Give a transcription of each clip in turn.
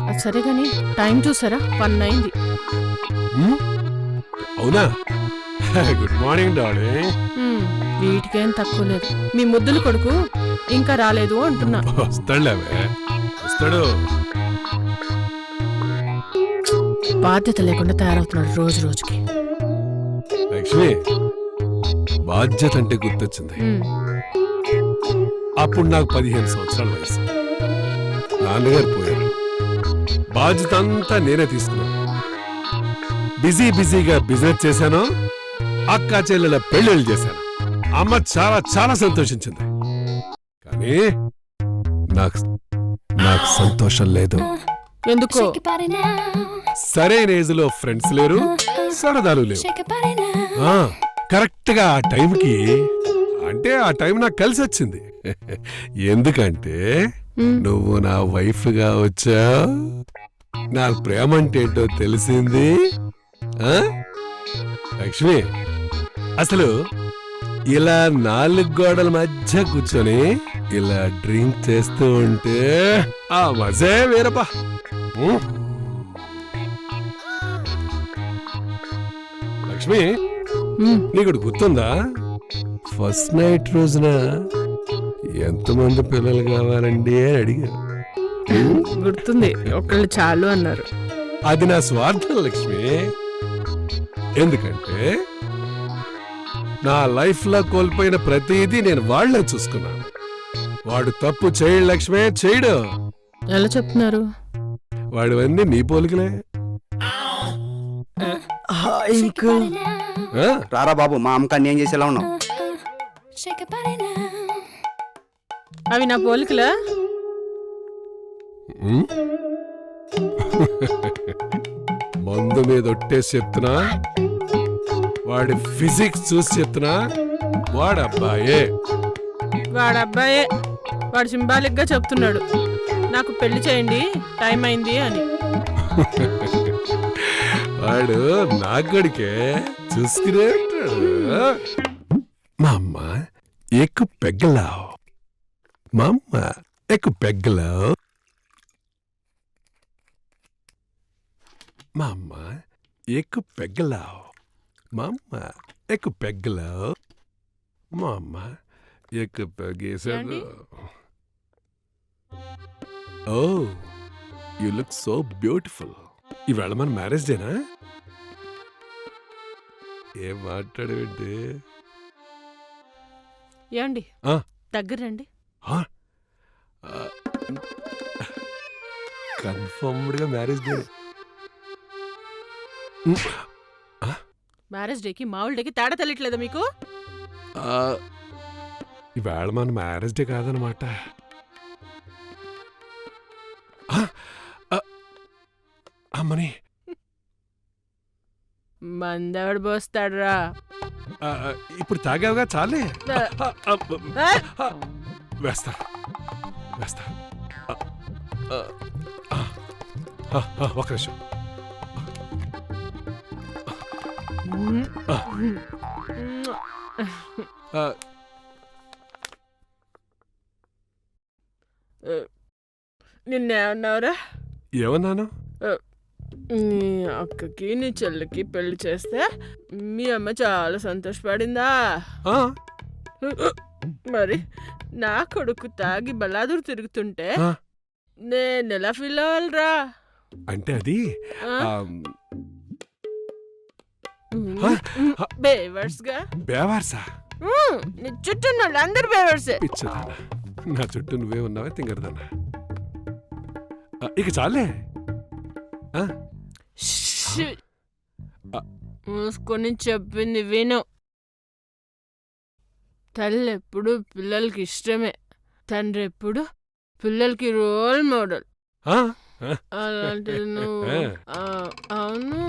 అది సరే కానీ టైం చూసారా 1 అయింది. అవునా? Good morning darling. వీటికేం తక్కువ లేదు. మీ ముద్దులు కొడుకు ఇంకా రాలేదు అంటున్నా. వస్తాడులేవే, వస్తాడు. బాధ్యత లేకుండా తయారవుతున్నాడు రోజు రోజుకి. లక్ష్మి, బాధ్యత అంటే గుర్తొచ్చింది. అప్పుడు నాకు 15 సంవత్సరాల వయసు. నాన్నగారు పోయారు. బాధ్యత అంతా నేనే తీసుకున్నాను. బిజీగా బిజినెస్ చేశాను. అక్క చెల్లెల పెళ్ళిళ్ళు చేశాను. అమ్మ చాలా చాలా సంతోషించింది. కానీ నాకు సంతోషం లేదు. ఎందుకో? సరైన ఏజ్ లో ఫ్రెండ్స్ లేరు, సరదాలు లేవు. కరెక్ట్ గా ఆ టైంకి, అంటే ఆ టైం నాకు కలిసి వచ్చింది. ఎందుకంటే నువ్వు నా వైఫ్ గా వచ్చా. నా ప్రేమ అంటే ఏంటో తెలిసింది. లక్ష్మి, అసలు ఇలా 4 గోడల మధ్య కూర్చొని ఇలా డ్రింక్ చేస్తూ ఉంటే ఆ మజే వేరపా. లక్ష్మి, నీకు గుర్తుందా? ఫస్ట్ నైట్ రోజున ఎంతమంది పిల్లలు కావాలండి అని అడిగా. గుర్తుంది, ఒకళ్ళు చాలు అన్నారు. అది నా స్వార్థం లక్ష్మి. ఎందుకంటే నా లైఫ్ లో కోల్పోయిన ప్రతిదీ నేను వాళ్ళే చూసుకున్నాను. వాడు తప్పు చేయడు లక్ష్మి, చేయడు. ఎలా చెప్తున్నారు? వాడు అన్ని నీ పోలికలే. రారా బాబు, మా అమ్మకి అన్యాయం చేసేలా ఉన్నావు. అవి నా పోలికలా? మందు మీద ఒట్టేసి చెప్తున్నా, వాడి ఫిజిక్స్ చూసి చెప్తున్నా. వాడబ్బాయే. వాడు సింబాలిక్ గా చెప్తున్నాడు నాకు పెళ్లి చేయండి, టైం అయింది అని. వాడు నా కొడుకే, చూసుకునే మా అమ్మ ఎక్కువ పెగ్గలావు. మా అమ్మ ఎక్కువ పెగ్గలావు. మా అమ్మ ఎక్కువ పెగ్గలావు. మా అమ్మ ఎక్కువ పెగ్గలావు. మా అమ్మ ఎక్కువ పెగ్గేశాడు. ఓ, యు లుక్ సో బ్యూటిఫుల్. ఇవాళ మన మ్యారేజ్ డేనా? ఏం మాట్లాడేంటి? ఏమండి దగ్గర రండి. కన్ఫర్మ్డ్ గా మ్యారేజ్ డే. మ్యారేజ్ డేకి మామూలు డేకి తేడా తెలియట్లేదా మీకు? ఇవాళ మన మ్యారేజ్ డే కాదనమాట. అమ్మని మందవాడు పోస్తాడురా. ఇప్పుడు తాగావుగా, చాలే. వేస్తా వేస్తా. ఒక నిమిషం. నిన్నేమన్నావురా? ఏమన్నాను? నీ అక్కకి నీ చెల్లికి పెళ్లి చేస్తే మీ అమ్మ చాలా సంతోషపడిందా? మరి నా కొడుకు తాగి బలాదూరు తిరుగుతుంటే నేను ఎలా ఫీల్ అవ్వాలిరా? అంటే అది బేవర్సా? నీ చుట్టూ అందరు బేవర్సే. పిచ్చదానా, నా చుట్టూ నువ్వే ఉన్నావే తింగరదానా. ఇక చాలే. మూసుకొని చెప్పింది విను. తల్లి ఎప్పుడు పిల్లలకి ఇష్టమే, తండ్రి ఎప్పుడు పిల్లలకి రోల్ మోడల్. అలాంటిది నువ్వు. అవును,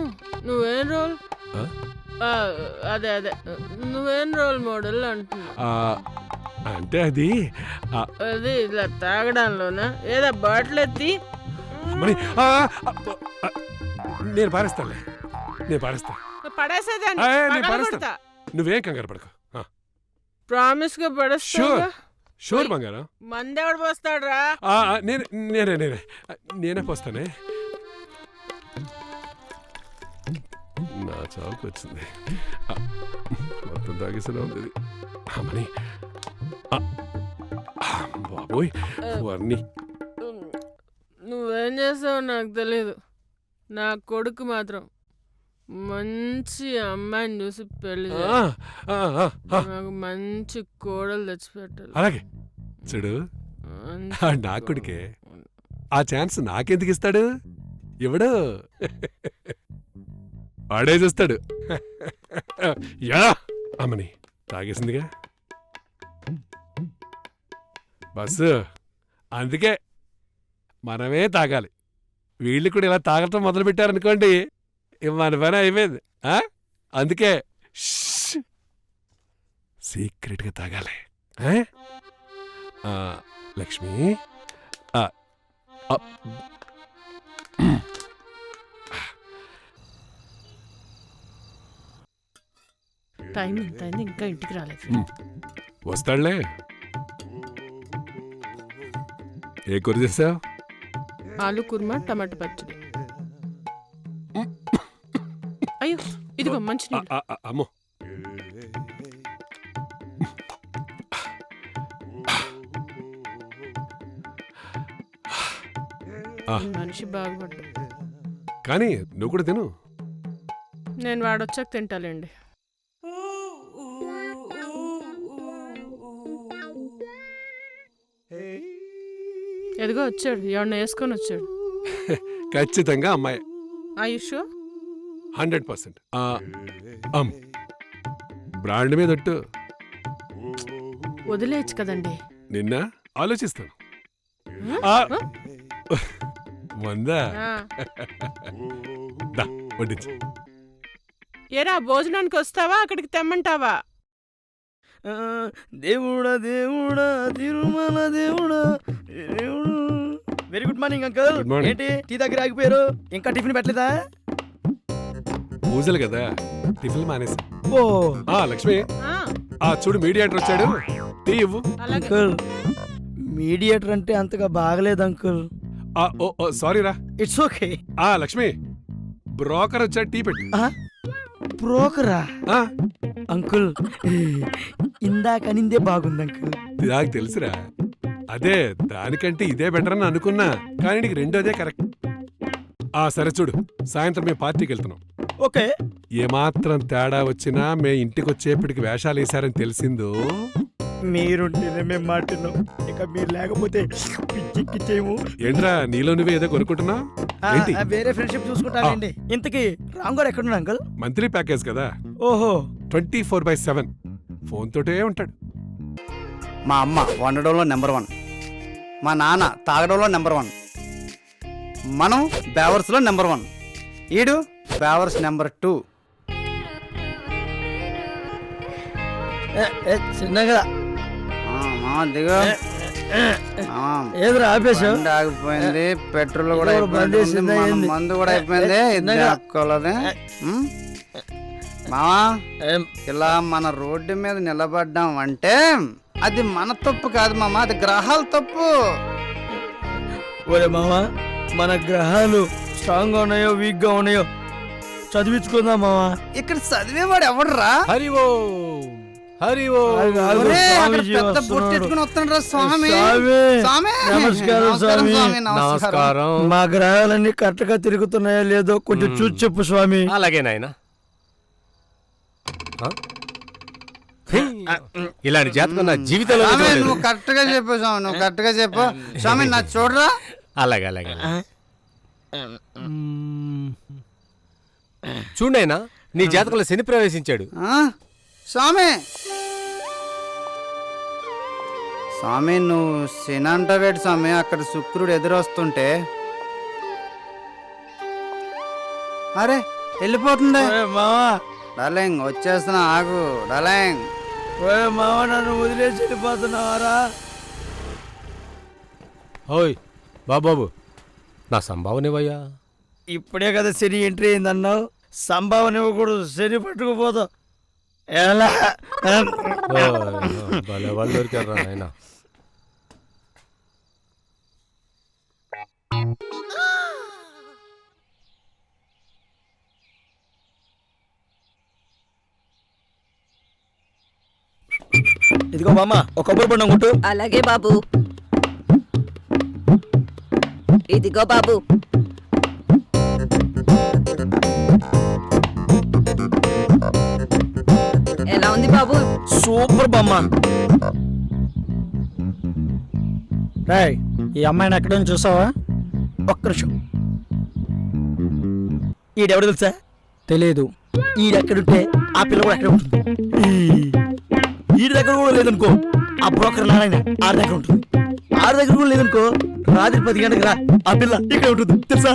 నువ్వేం రోల్? అదే నువ్వేం రోల్ మోడల్ అంటున్నా? అంటే అది ఇలా తాగడంలోనా? ఏదో బాటిల్ ఎత్తి నేను పారేస్తాలే. నేను పారేస్తా. పడేసేదాన్ని. నువ్వేం కంగారు పడకు. ప్రామిస్ గా పడేస్తా. షూర్ బంగారం. మందెవడు పోస్తాడ్రా? నేనే పోస్తానే. నా చావుకు వచ్చింది. మొత్తం తాగేసేలా ఉంది ఇది. అమ్మని బాబోయ్ వర్ణి. నువ్వేం చేస్తావో నాకు తెలీదు. నా కొడుకు మాత్రం మంచి అమ్మాయిని చూసి పెళ్లి చేయాలి. నాకు మంచి కోడలు తెచ్చిపెట్టాలి. అలాగే చూడు, నా కొడుకే. ఆ ఛాన్స్ నాకెందుకు ఇస్తాడు? ఇవ్వడు. వాడే చూస్తాడు. యా అమ్మని తాగేసిందిగా బస్సు. అందుకే మనమే తాగాలి. వీళ్ళు కూడా ఇలా తాగటం మొదలు పెట్టారనుకోండి, మన పని అయిపోయింది. అందుకే సీక్రెట్గా తాగాలి. లక్ష్మి టైం ఎంత అయింది, ఇంకా ఇంటికి రాలేదు. వస్తాడులే. ఏ కూర చేసావు? ఆలు కుర్మా, టమాటా పచ్చడి. అయ్యో ఇదిగో మంచి అమ్మో. మనిషి బాగుపడ్డా. కానీ నువ్వు కూడా తిను. నేను వాడొచ్చాక తింటాలేండి. ఎదిగో వచ్చాడు, ఎవరిని వేసుకొని వచ్చాడు. ఖచ్చితంగా అమ్మాయి. ఆయుష్ 100%. బ్రాండ్ మీద ఒట్టు. వదిలేయచ్చు కదండి. నిన్న ఆలోచిస్తాను. వందా వడ్డించు. ఏరా భోజనానికి వస్తావా, అక్కడికి తెమ్మంటావా? దేవుడా దేవుడా తిరుమల దేవుడా దేవుడు. Very good morning uncle. Good morning. ఏంటి టీ దగ్గర ఆగిపోయారు? ఇంకా టిఫిన్ పెట్టలేదా? పూజలు కదా, టిఫిన్ మానేసి. ఓ లక్ష్మి చూడు, మీడియేటర్ వచ్చాడు. టీ ఇవ్వు. అంకుల్, మీడియేటర్ అంటే అంతగా బాగలేదు అంకుల్. సారీ రా. It's okay. లక్ష్మి, బ్రోకర్ వచ్చాడు, టీ పెట్టు. బ్రోకరా? అంకుల్ ఇందాక అనిందే బాగుంది అంకుల్. నాకు తెలుసురా. అదే దానికంటే ఇదే బెటర్ అని అనుకున్నా, కానీ నీకు రెండోదే కరెక్ట్. సరే చూడు, సాయంత్రం మేము పార్టీకి వెళ్తున్నాం. ఓకే. ఏమాత్రం తేడా వచ్చినా మే ఇంటికి వచ్చేప్పటికి వేషాలు వేశారని తెలిసిందో, మీరుంటేనే మేము మాట్లాడినాం. ఇక మీరు లేకపోతే పిచ్చెక్కిచ్చేము. ఏంట్రా నీలో నువ్వే ఏదో కొనుక్కుంటున్నా? వేరే ఫ్రెండ్షిప్ చూసుకుంటానండి. ఇంతకీ రామ్ గారు ఎక్కడున్నా అంకుల్? మంత్లీ ప్యాకేజ్ కదా. ఓహో. 24/7 ఫోన్ తోటే ఉంటాడు. మా అమ్మ వండడంలో నెంబర్ 1, మా నాన్న తాగడంలో నెంబర్ 1, మనం బేవర్స్లో నెంబర్ 1, ఈడు బేవర్స్ నెంబర్ 2. చిన్నగా దిగో. ఏదిరా ఆపేశావు? ఆగిపోయింది, పెట్రోల్ కూడా అయిపోయింది, మందు కూడా అయిపోయింది. మావా, ఇలా మన రోడ్డు మీద నిలబడ్డాం అంటే అది మన తప్పు కాదు మామ, అది గ్రహాల తప్పు. ఒరే మామా, మన గ్రహాలు స్ట్రాంగ్ గా ఉన్నాయో వీక్ గా ఉన్నాయో చదివించుకుందాం మామా. ఇక్కడ చదివేవాడు ఎవడరా? హరి ఓం హరి ఓం. నమస్కారం స్వామి. నమస్కారం. మా గ్రహాలన్నీ కరెక్ట్ గా తిరుగుతున్నాయో లేదో కొంచెం చూసి చెప్పు స్వామి. అలాగే నాయన. ఇలాంటి జాతకం నా జీవితంలో నువ్వు కరెక్ట్ గా చెప్పు స్వామి, నువ్వు కరెక్ట్ గా చెప్పు స్వామి. నా చూడరా. అలాగే అలాగే. చూడైనా నీ జాతకంలో శని ప్రవేశించాడు. స్వామి స్వామి నువ్వు శని అంటావేటి స్వామి? అక్కడ శుక్రుడు ఎదురొస్తుంటే అరే వెళ్ళిపోతుంది. మామా డార్లింగ్ వచ్చేస్తున్నా, ఆగు డార్లింగ్. మామా నన్ను వదిలేసి వెళ్ళిపోతున్నావారా? ఓయ్ బాబు, నా సంభావన ఇవ్వయ్యా. ఇప్పుడే కదా శని ఎంట్రీ అయిందన్నావు, సంభావన ఇవ్వకూడదు, శని పట్టుకుపోతావు. ఎలా భలే వాళ్ళు దొరికారు నాయన. ఇదిగో బామ్మ ఒక కొబ్బరి బొండం కొట్టు. అలాగే బాబు. ఇదిగో బాబు. ఎలా ఉంది బాబు? సూపర్ బామ్మ. రాయ్, ఈ అమ్మాయిని ఎక్కడ చూసావా? ఒక్క నిమిషం. ఈడెవడు తెలుసా? తెలియదు. ఈడెక్కడుంటే ఆ పిల్ల కూడా ఎక్కడ ఉంటుంది. ఈడి దగ్గర కూడా లేదనుకో, ఆ బ్రోకర్ నారాయణ ఆడి దగ్గర ఉంటుంది. ఆడి దగ్గర కూడా లేదనుకో, రాత్రి 10 గంటలకు రా, ఆ పిల్ల ఇక్కడ ఉంటుంది తెలుసా?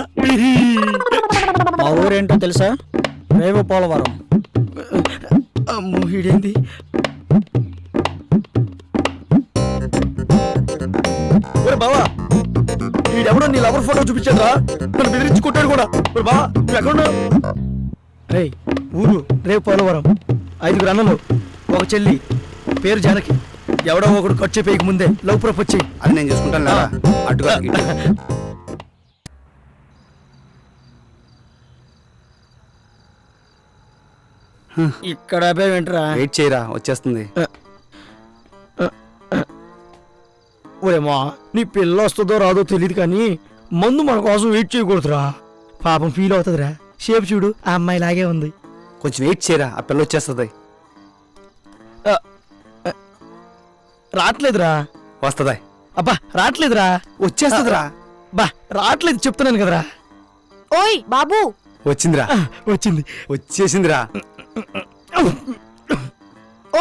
మా ఊరేంటో తెలుసా? రేవు పోలవరం. అమ్మో, ఈడేంది? ఒరే బావా, ఈడెవడో నీ లవర్ ఫోటో చూపించాడా? నన్ను బెదిరించి కొట్టాడు కూడా. ఒరే బావా, నువ్వు ఎక్కడున్నావు? రేయ్, ఊరు రేపు పోలవరం. 5 అన్నలు, ఒక చెల్లి, పేరు జానకి. ఎవడో ఒకడు ఖర్చు పేయక ముందే లవ్ ప్రపోజ్ చెయ్యి. అది నేను చూసుకుంటాను లేదా అడ్డుగా ఇక్కడ అబ్బాయి ఏంట్రా? వెయిట్ చేయరా, వచ్చేస్తుంది. ఒరేమా, నీ పిల్ల వస్తుందో రాదో తెలియదు కానీ మందు మన కోసం వెయిట్ చేయకూడదురా. పాపం ఫీల్ అవుతుందిరా. షేప్ చూడు, ఆ అమ్మాయి లాగే ఉంది. కొంచెం వెయిట్ చేయరా, ఆ పిల్ల వచ్చేస్తుంది. రావట్లేదురా. వస్తుందా? అబ్బా రావట్లేదురా. వచ్చేస్తుందిరా. బా రావట్లేదు చెప్తున్నాను కదరా. ఓయ్ బాబు. వచ్చిందిరా, వచ్చింది. వచ్చేసిందిరా.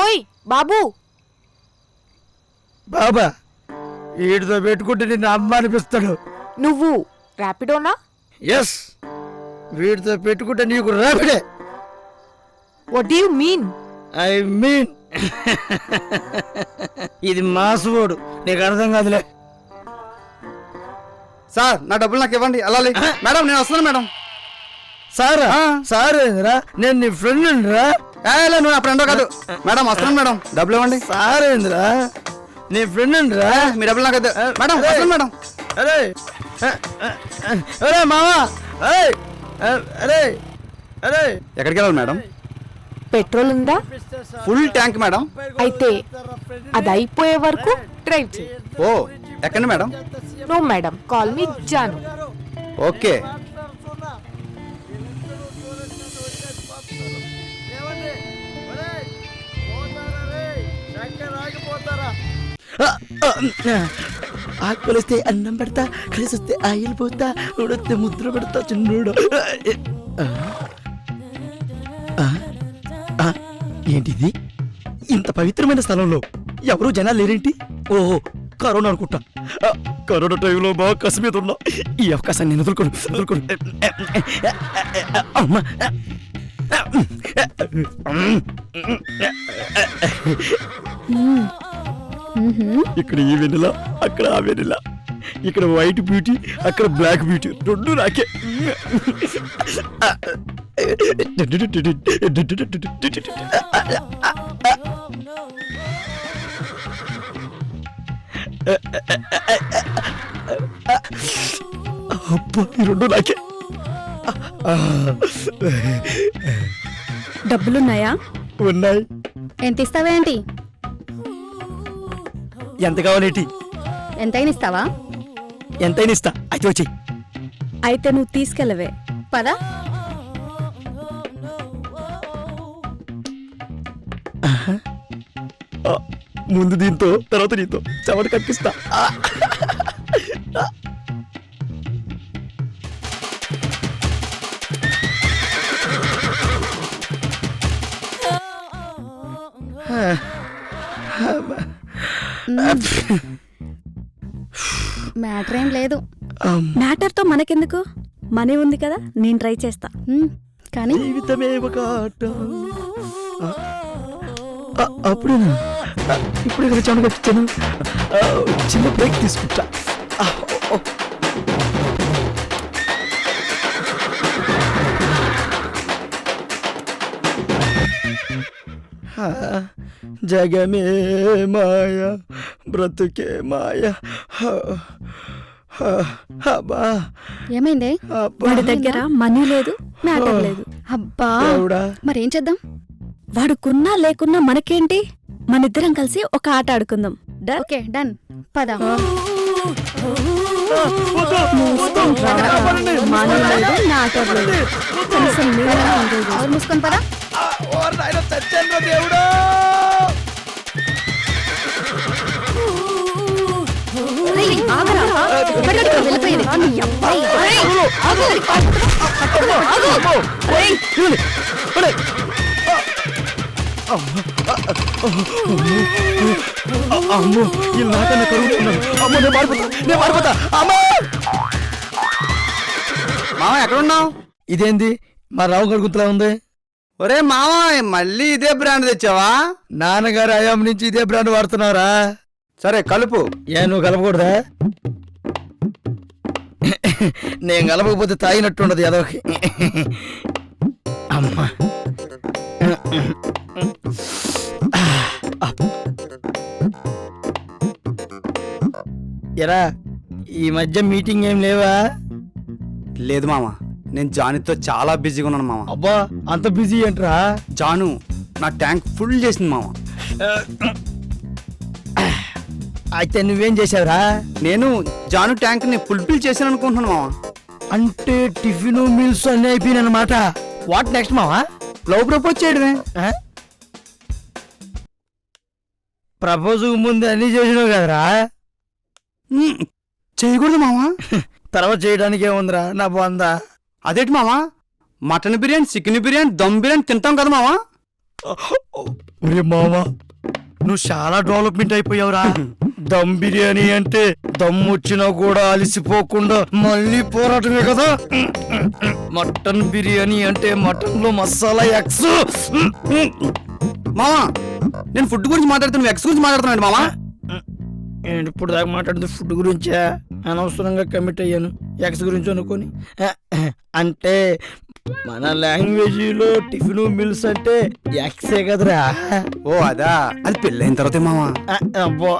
ఓయ్ బాబు. బాబా, వీడితో పెట్టుకుంటే నిన్ను అమ్మ అనిపిస్తాడు. నువ్వు ర్యాపిడోనా? ఎస్, వీడితో పెట్టుకుంటే నీకు ర్యాపిడే. What do you mean? I mean ఇది మాసువాడు, నీకు అర్థం కాదులే. సార్, నా డబ్బులు నాకు ఇవ్వండి. అలాగే మేడం, నేను వస్తున్నాను మేడం. సారా? సార్ ఏందిరా? నేను నీ ఫ్రెండ్ రా. నువ్వు నా ఫ్రెండ్ కాదు మేడం. వస్తున్నాను మేడం, డబ్బులు ఇవ్వండి. సార్ ఏందిరా? నీ ఫ్రెండ్ రా. మీ డబ్బులు నాకు మేడం. వస్తున్నాను మేడం. అరే అరే మావా, అరే అరే, ఎక్కడికి వెళ్ళాలి మేడం? పెట్రోల్ ఉందా? Full tank madam. అయితే అది అయిపోయే వరకు డ్రైవ్ చేయి. ఓ, ఎక్కండి madam. No madam, call me Janu. Okay. ఆకులిస్తే అన్నం పెడతా, కలిసి వస్తే ఆయిల్ పోతా, ఉడితే ముద్ర పెడతా చిన్నోడు. ఏంటిది? ఇంత పవిత్రమైన స్థలంలో ఎవరు జనాలు లేరేంటి? ఓహో, కరోనా అనుకుంటా. కరోనా టైంలో బాగా కసి మీద ఉన్నా. ఈ అవకాశాన్ని నేను వదులుకోను. అమ్మా, ఇక్కడ ఈ వెన్నెల, అక్కడ ఆ వెన్నెల. ఇక్కడ వైట్ బ్యూటీ, అక్కడ బ్లాక్ బ్యూటీ. రెండు నాకే. అబ్బా, ఈ రెండు నాకే. డబ్బులున్నాయా? ఉన్నాయి. ఎంత ఇస్తావేంటి? ఎంత కావాలేంటి? ఎంతైనా ఇస్తావా? ఎంతైనా ఇస్తా. అయితే వచ్చి. అయితే నువ్వు తీసుకెళ్ళవే. పదా. ముందు దీంతో, తర్వాత నీతో చెమట కక్కిస్తా. మ్యాటర్ ఏం లేదు. మ్యాటర్తో మనకెందుకు? మనీ ఉంది కదా, నేను ట్రై చేస్తా. కానీ జీవితమే ఒక ఆట. అప్పుడేనా? ఇప్పుడే కదా చెమట కక్కించాను. చిన్న బ్రేక్ తీసుకుంటా. జగమే మాయ, బ్రతుకే మాయ. ఏమైంది? వాడి దగ్గర మనీ లేదు, మ్యాటర్ లేదు. అబ్బా, మరేం చేద్దాం? వాడుకున్నా లేకున్నా మనకేంటి? మనిద్దరం కలిసి ఒక ఆట ఆడుకుందాం. డన్? ఓకే డన్ పద మానవ లేదు, నా ఆట లేదు. కనీసం మీరైనా ఎంజాయ్ చేయండి. ఎవరు మూసుకొని పద రేయ్, ఆగరా. ఎక్కడికి వెళ్ళిపోయేది? నీ అబ్బాయి. రేయ్, ఆగు. ఆగు. రేయ్, అమ్మో వీళ్ళు నాకన్నా కరుగుతున్నారు. అమ్మో నేను మారిపోతా అమ్మా. మామ ఎక్కడున్నావు? ఇదేంది మా రావు కడుగుతులా ఉంది? ఒరే మామ, మళ్ళీ ఇదే బ్రాండ్ తెచ్చావా? నాన్నగారు అయాం నుంచి ఇదే బ్రాండ్ వాడుతున్నారా? సరే కలుపు. నువ్వు కలపకూడదా? నేను కలపకపోతే తాగినట్టుండదు ఎదవకి. అమ్మా ఎరా ఈ మధ్య మీటింగ్ ఏం లేవా? లేదు మామ, నేను జానుతో చాలా బిజీగా ఉన్నాను మామ. అబ్బా అంత బిజీ ఏంట్రా? జాను నా ట్యాంక్ ఫుల్ చేసింది మామ. అయితే నువ్వేం చేసావురా? నేను జాను ట్యాంక్ ని ఫుల్ఫిల్ చేశాను అనుకుంటున్నాను మామ. అంటే టిఫిన్ మీల్స్ అన్ని అయిపోయినాయి అన్నమాట. వాట్ నెక్స్ట్ మావా? లవ్ ప్రపోజ్ చేయడమే. ప్రపోజ్ ముందు అన్ని చేసినావు కదరా? చేయకూడదు మామ. తర్వాత చేయడానికి ఏముందిరా నా బాగుందా? అదేంటి మామ, మటన్ బిర్యానీ, చికెన్ బిర్యానీ, దమ్ బిర్యానీ తింటాం కదా మామ. ఒరే మామా నువ్వు చాలా డెవలప్మెంట్ అయిపోయావురా. దమ్ బిర్యానీ అంటే దమ్ వచ్చినా కూడా అలసిపోకుండా మళ్ళీ పోరాటమే కదా. మటన్ బిర్యానీ అంటే మటన్ లో మసాలా ఎక్స్. మామ నేను ఫుడ్ గురించి మాట్లాడుతున్నా, నువ్వు ఎక్స్ గురించి మాట్లాడుతున్నాడు మామ. నేను ఇప్పుడు దాకా మాట్లాడుతుంది ఫుడ్ గురించా? అనవసరంగా కమిట్ అయ్యాను ఎక్స్ గురించి అనుకొని. అంటే మన లాంగ్వేజీలో టిఫిన్ మిల్స్ అంటే ఎక్సే కదరా. ఓ అదా, అది పెళ్ళైన తర్వాతే మామ. అబ్బో